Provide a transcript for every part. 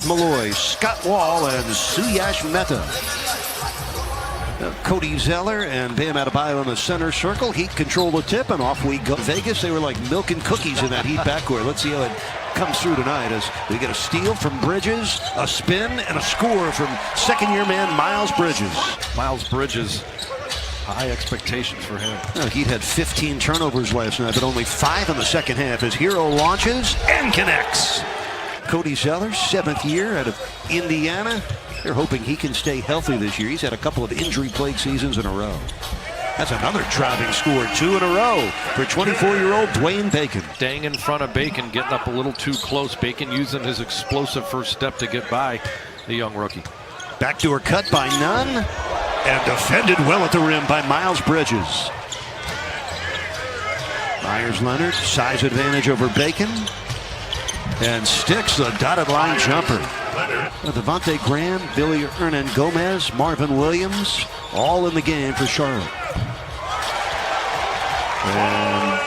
Malloy, Scott Wall, and Suyash Mehta. Cody Zeller and Bam Adebayo in the center circle. Heat control the tip, and off we go. Vegas, they were like milk and cookies in that Heat backcourt. Let's see how it comes through tonight as we get a steal from Bridges, a spin, and a score from second-year man Miles Bridges. Miles Bridges, high expectations for him. Heat had 15 turnovers last night, but only 5 in the second half as Hero launches and connects. Cody Zeller, 7th year out of Indiana. They're hoping he can stay healthy this year. He's had a couple of injury-plagued seasons in a row. That's another driving score, 2 in a row for 24-year-old Dwayne Bacon. Staying in front of Bacon, getting up a little too close. Bacon using his explosive first step to get by the young rookie. Backdoor cut by Nunn, and defended well at the rim by Miles Bridges. Myers-Leonard, size advantage over Bacon, and sticks the dotted line jumper. Devontae Graham, Billy Hernan-Gomez, Marvin Williams, all in the game for Charlotte. And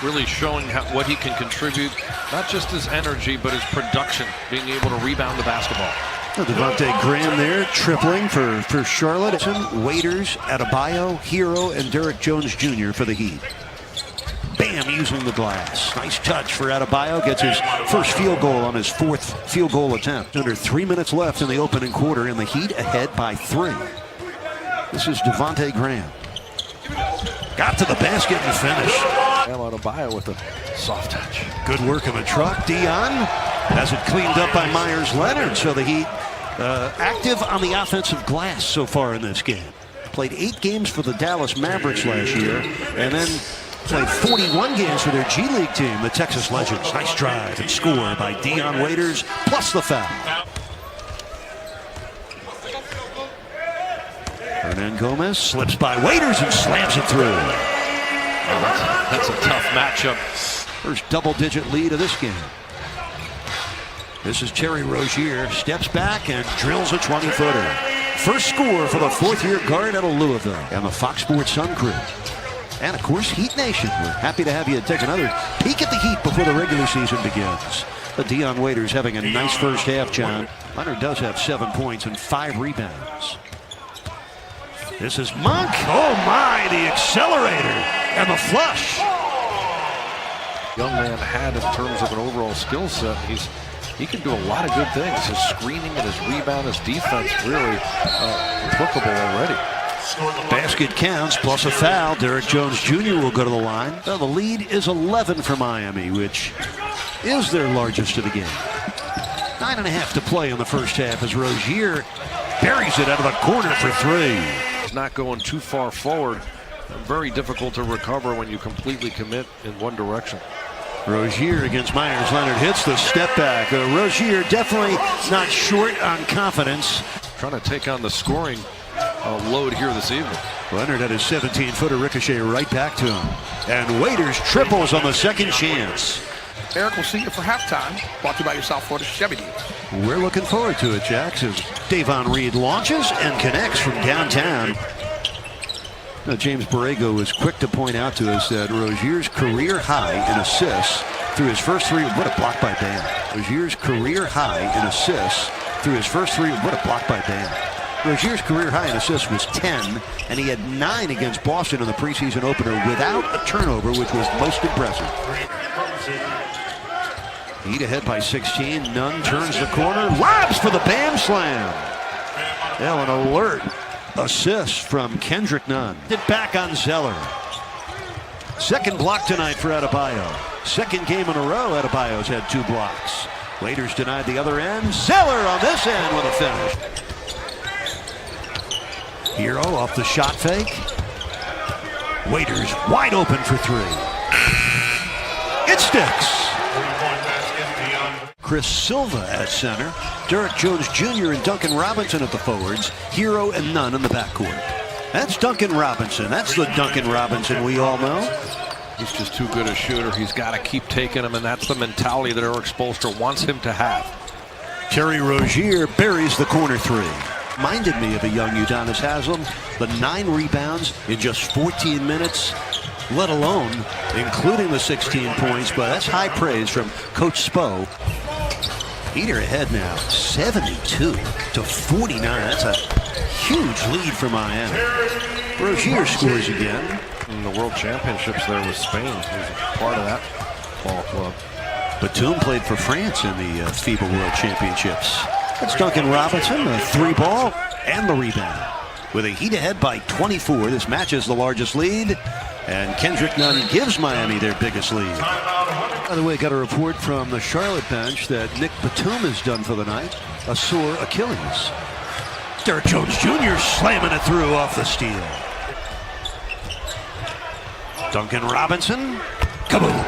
really showing what he can contribute, not just his energy, but his production, being able to rebound the basketball. Devontae Graham there, tripling for Charlotte. Waiters, Adebayo, Hero, and Derrick Jones Jr. for the Heat. Bam, using the glass. Nice touch for Adebayo. Gets his first field goal on his 4th field goal attempt. Under 3 minutes left in the opening quarter, and the Heat ahead by 3. This is Devontae Graham. Got to the basket and finished. Adebayo with a soft touch. Good work in the truck. Dion has it cleaned up by Myers-Leonard. So the Heat active on the offensive glass so far in this game. Played 8 games for the Dallas Mavericks last year, and then played 41 games for their G League team, the Texas Legends. Nice drive and score by Dion Waiters, plus the foul. Hernan-Gomez slips by Waiters and slams it through. Oh, that's a tough matchup. First double-digit lead of this game. This is Terry Rozier, steps back and drills a 20-footer. First score for the 4th-year guard out of Louisville and the Fox Sports Sun crew. And, of course, Heat Nation. We're happy to have you take another peek at the Heat before the regular season begins. But Dion Waiters having a nice first half, John. Leonard does have 7 points and 5 rebounds. This is Monk. Oh, my, the accelerator and the flush. Young man had in terms of an overall skill set. He can do a lot of good things. His screening and his rebound, his defense really applicable already. Basket counts, plus a foul. Derrick Jones Jr. will go to the line. Well, the lead is 11 for Miami, which is their largest of the game. 9.5 to play in the first half as Rozier buries it out of the corner for 3. It's not going too far forward. Very difficult to recover when you completely commit in one direction. Rozier against Myers-Leonard hits the step back. Rozier definitely not short on confidence. Trying to take on the scoring load here this evening. Leonard had his 17-footer ricochet right back to him. And Waiters triples on the second chance. Eric, we'll see you for halftime. Brought to you by your South Florida Chevy deal. We're looking forward to it, Jax, as Davon Reed launches and connects from downtown. Now, James Borrego was quick to point out to us that Rozier's career high in assists through his first 3. What a block by Bam. Rozier's career high in assists through his first 3. What a block by Bam. Rozier's career high in assists was 10, and he had 9 against Boston in the preseason opener without a turnover, which was most impressive. Heat ahead by 16. Nunn turns the corner, lobs for the Bam slam. Well, an alert assist from Kendrick Nunn. It back on Zeller. Second block tonight for Adebayo. Second game in a row, Adebayo's had 2 blocks. Waiters denied the other end. Zeller on this end with a finish. Hero off the shot fake. Waiters wide open for 3. It sticks. Chris Silva at center. Derrick Jones Jr. and Duncan Robinson at the forwards. Hero and Nunn in the backcourt. That's Duncan Robinson. That's the Duncan Robinson we all know. He's just too good a shooter. He's got to keep taking him, and that's the mentality that Eric Spoelstra wants him to have. Terry Rozier buries the corner 3. Reminded me of a young Udonis Haslem. The 9 rebounds in just 14 minutes, let alone including the 16 points. But that's high praise from Coach Spo. Heat are ahead now, 72-49. That's a huge lead for Miami. Rozier scores again. In the World Championships there with Spain, he was part of that ball club. Batum played for France in the FIBA World Championships. That's Duncan Robinson, the 3-ball and the rebound. With a Heat ahead by 24, this matches the largest lead, and Kendrick Nunn gives Miami their biggest lead. By the way, got a report from the Charlotte bench that Nick Batum is done for the night, a sore Achilles. Derrick Jones Jr. slamming it through off the steal. Duncan Robinson, kaboom.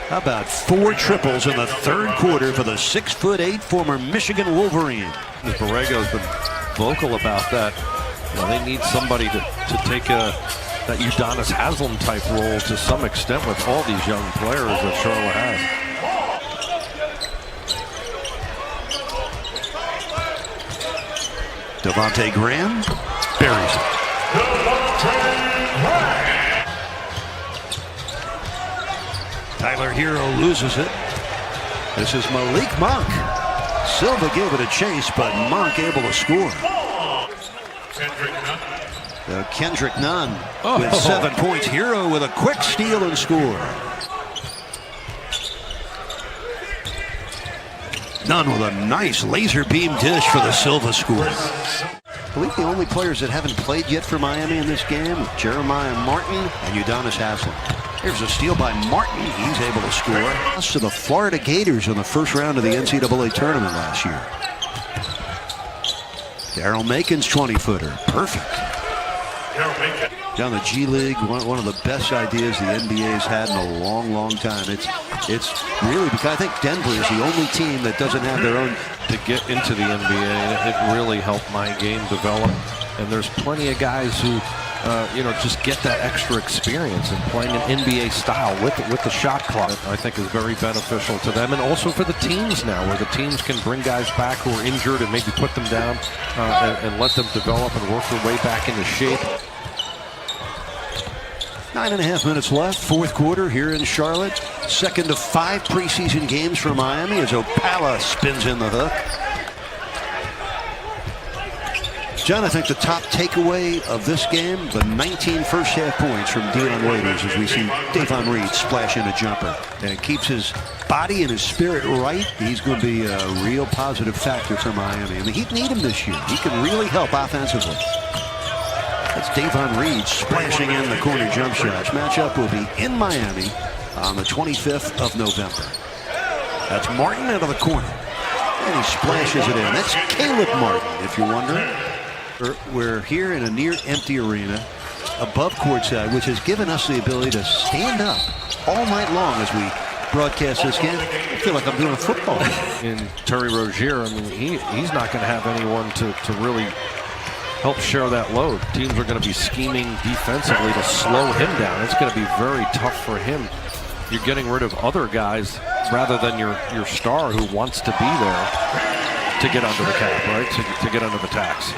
How about 4 triples in the third quarter for the 6'8" former Michigan Wolverine? Borrego's been vocal about that. You know, they need somebody to take that Udonis Haslem type role to some extent with all these young players that Charlotte has. Devontae Graham buries it. Tyler Hero loses it. This is Malik Monk. Silva gave it a chase, but Monk able to score. Kendrick Nunn with 7 points. Hero with a quick steal and score. Nunn with a nice laser beam dish for the Silva score. I believe the only players that haven't played yet for Miami in this game, Jeremiah Martin and Udonis Haslem. Here's a steal by Martin. He's able to score. Lost to the Florida Gators in the first round of the NCAA tournament last year. Darryl Macon's 20-footer. Perfect. Down the G League, one of the best ideas the NBA's had in a long, long time. It's really because I think Denver is the only team that doesn't have their own. To get into the NBA, it really helped my game develop. And there's plenty of guys who, just get that extra experience in playing an NBA style with the shot clock. I think is very beneficial to them, and also for the teams now, where the teams can bring guys back who are injured and maybe put them down and let them develop and work their way back into shape. 9.5 minutes left, fourth quarter here in Charlotte. Second of 5 preseason games for Miami as Opala spins in the hook. John, I think the top takeaway of this game, the 19 first half points from Dion Waiters as we see Davon Reed splash in a jumper. And it keeps his body and his spirit right. He's going to be a real positive factor for Miami. And the Heat need him this year. He can really help offensively. That's Davon Reed splashing in the corner jump shots. Matchup will be in Miami on the 25th of November. That's Martin out of the corner. And he splashes it in. That's Caleb Martin, if you're wondering. We're here in a near empty arena above courtside, which has given us the ability to stand up all night long as we broadcast this game. I feel like I'm doing a football game. In Terry Rozier, I mean, he's not going to have anyone to really help share that load. Teams are going to be scheming defensively to slow him down. It's going to be very tough for him. You're getting rid of other guys rather than your star who wants to be there to get under the cap, right? To get under the tax.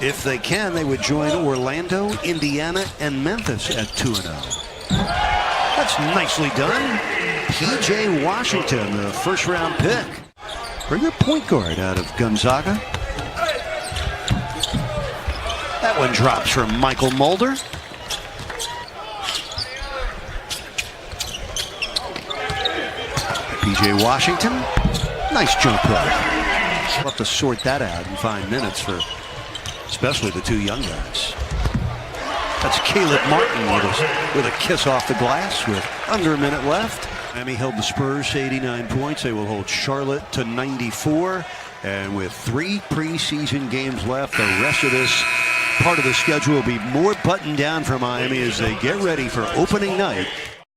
If they can, they would join Orlando, Indiana, and Memphis at 2-0. That's nicely done. P.J. Washington, the first-round pick. Bring your point guard out of Gonzaga. That one drops from Michael Mulder. P.J. Washington, nice jump hook. We'll have to sort that out and find minutes for especially the 2 young guys. That's Caleb Martin with a kiss off the glass with under a minute left. Miami held the Spurs to 89 points. They will hold Charlotte to 94. And with 3 preseason games left, the rest of this part of the schedule will be more buttoned down for Miami as they get ready for opening night